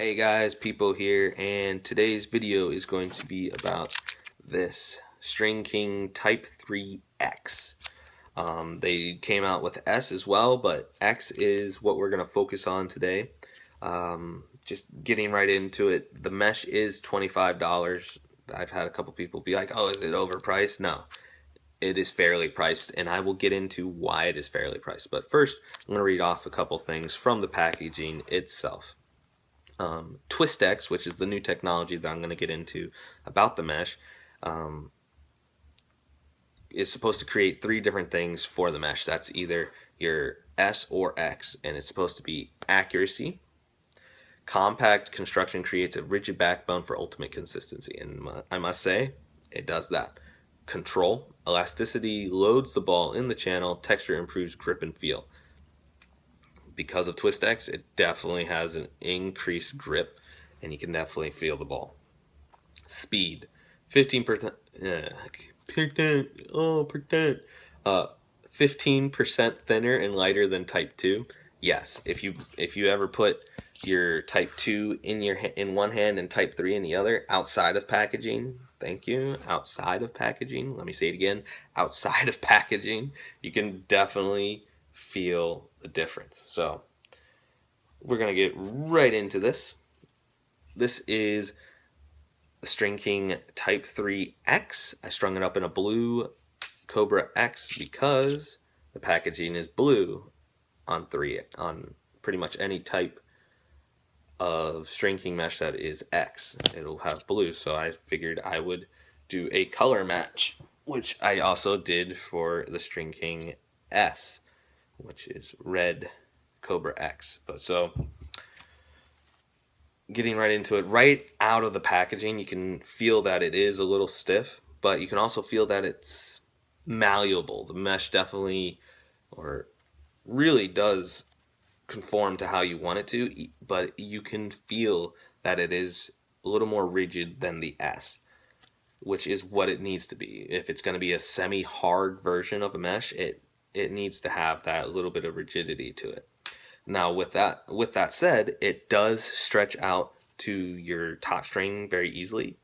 Hey guys, People here, and today's video is going to be about this StringKing Type 3X. They came out with S as well, but X is what we're going to focus on today. Just getting right into it, the mesh is $25. I've had a couple people be like, oh, is it overpriced? No, it is fairly priced, and I will get into why it is fairly priced. But first, I'm going to read off a couple things from the packaging itself. Twistex, which is the new technology that I'm going to get into about the mesh, is supposed to create three different things for the mesh. That's either your S or X, and it's supposed to be accuracy. Compact construction creates a rigid backbone for ultimate consistency, and I must say, it does that. Control, elasticity loads the ball in the channel, texture improves grip and feel. Because of Twistex, it definitely has an increased grip, and you can definitely feel the ball. Speed, 15%. 15% thinner and lighter than Type 2. Yes, if you ever put your Type 2 in one hand and Type 3 in the other, outside of packaging, thank you, outside of packaging, let me say it again, outside of packaging, you can definitely feel the difference. So we're gonna get right into this. This is the StringKing Type 3X. I strung it up in a blue Cobra X because the packaging is blue on pretty much any type of StringKing mesh that is X. It'll have blue, so I figured I would do a color match, which I also did for the StringKing S, which is red Cobra X. But so getting right into it, right out of the packaging, you can feel that it is a little stiff, but you can also feel that it's malleable. The mesh definitely, or really does conform to how you want it to, but you can feel that it is a little more rigid than the S, which is what it needs to be. If it's going to be a semi-hard version of a mesh, it needs to have that little bit of rigidity to it. Now, with that said, it does stretch out to your top string very easily.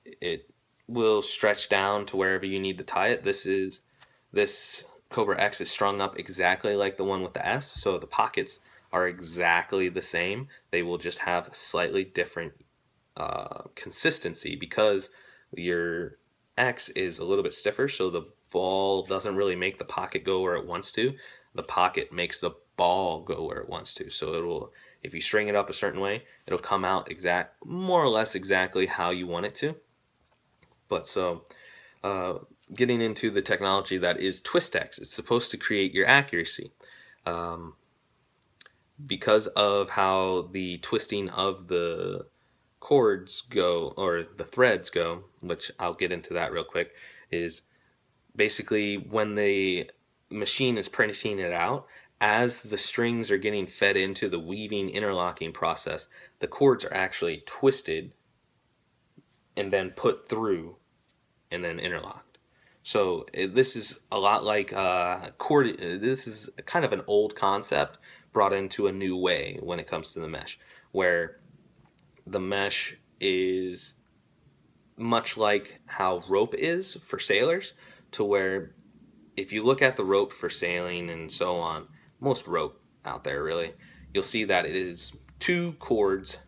It will stretch down to wherever you need to tie it. This Cobra X is strung up exactly like the one with the S, so the pockets are exactly the same. They will just have slightly different consistency because your X is a little bit stiffer, so the ball doesn't really make the pocket go where it wants to. The pocket makes the ball go where it wants to. So it'll, if you string it up a certain way, it'll come out more or less exactly how you want it to. But so getting into the technology that is Twistex, it's supposed to create your accuracy. Because of how the twisting of the cords go, or the threads go, which I'll get into that real quick, is basically when the machine is printing it out, as the strings are getting fed into the weaving interlocking process, the cords are actually twisted and then put through and then interlocked. So this is a lot like this is kind of an old concept brought into a new way when it comes to the mesh, where the mesh is much like how rope is for sailors, to where if you look at the rope for sailing and so on, most rope out there really, you'll see that it is two cords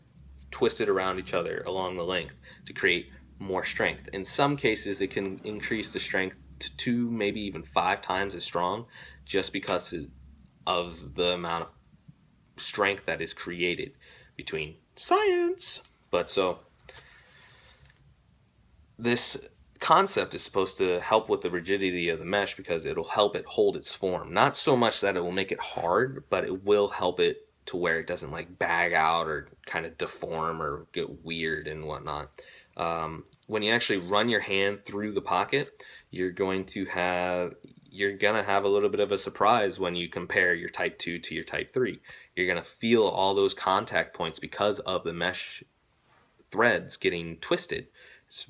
twisted around each other along the length to create more strength. In some cases, it can increase the strength to 2, maybe even 5 times as strong, just because of the amount of strength that is created between science. But so this concept is supposed to help with the rigidity of the mesh because it'll help it hold its form. Not so much that it will make it hard, but it will help it to where it doesn't like bag out or kind of deform or get weird and whatnot. When you actually run your hand through the pocket, you're gonna have a little bit of a surprise when you compare your Type 2 to your Type 3. You're gonna feel all those contact points because of the mesh threads getting twisted. It's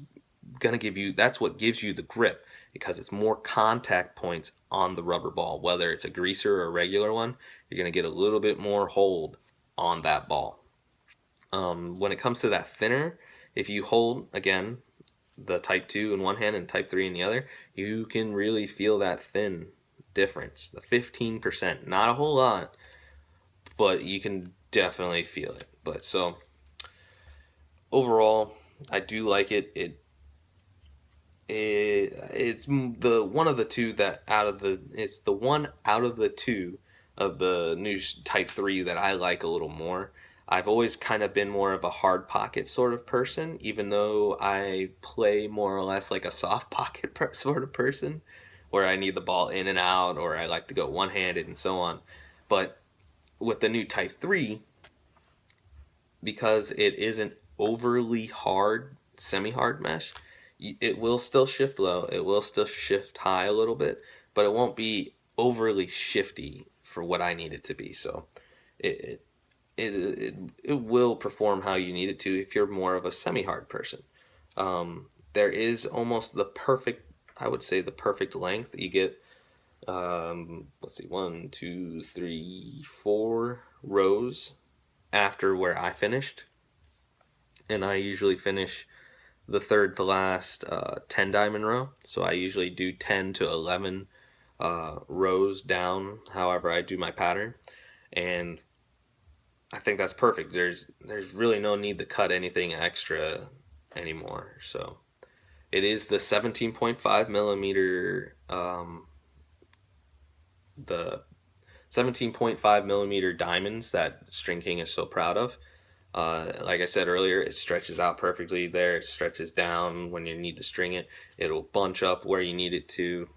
gonna give you, that's what gives you the grip, because it's more contact points on the rubber ball. Whether it's a greaser or a regular one, you're gonna get a little bit more hold on that ball. When it comes to that thinner, if you hold, again, the type 2 in one hand and type 3 in the other, you can really feel that thin difference. The 15%, not a whole lot, but you can definitely feel it. But so overall, I do like it. It's the one of the two that out of the it's the one out of the two of the new Type 3 that I like a little more. I've always kind of been more of a hard pocket sort of person, even though I play more or less like a soft pocket sort of person, where I need the ball in and out, or I like to go one-handed and so on. But with the new Type 3, because it isn't overly hard, semi-hard mesh, it will still shift low, it will still shift high a little bit, but it won't be overly shifty for what I need it to be. So it it will perform how you need it to if you're more of a semi-hard person. There is almost the perfect, I would say, the perfect length. You get, let's see, 1, 2, 3, 4 rows after where I finished, and I usually finish the third to last 10 diamond row. So I usually do 10 to 11 rows down, however I do my pattern, and I think that's perfect. There's really no need to cut anything extra anymore. So it is the 17.5 millimeter, the 17.5 millimeter diamonds that StringKing is so proud of. Like I said earlier, it stretches out perfectly there. It stretches down when you need to string it. It'll bunch up where you need it to.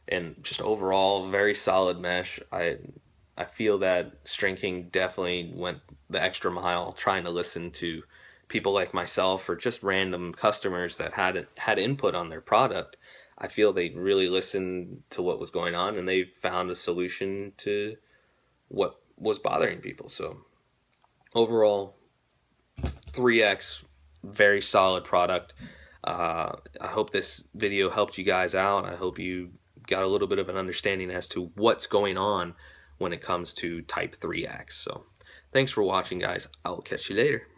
And just overall, very solid mesh. I feel that StringKing definitely went the extra mile trying to listen to people like myself or just random customers that had input on their product. I feel they really listened to what was going on and they found a solution to what was bothering people. So overall, 3X, very solid product. I hope this video helped you guys out. I hope you got a little bit of an understanding as to what's going on when it comes to Type 3X. So thanks for watching, guys. I'll catch you later.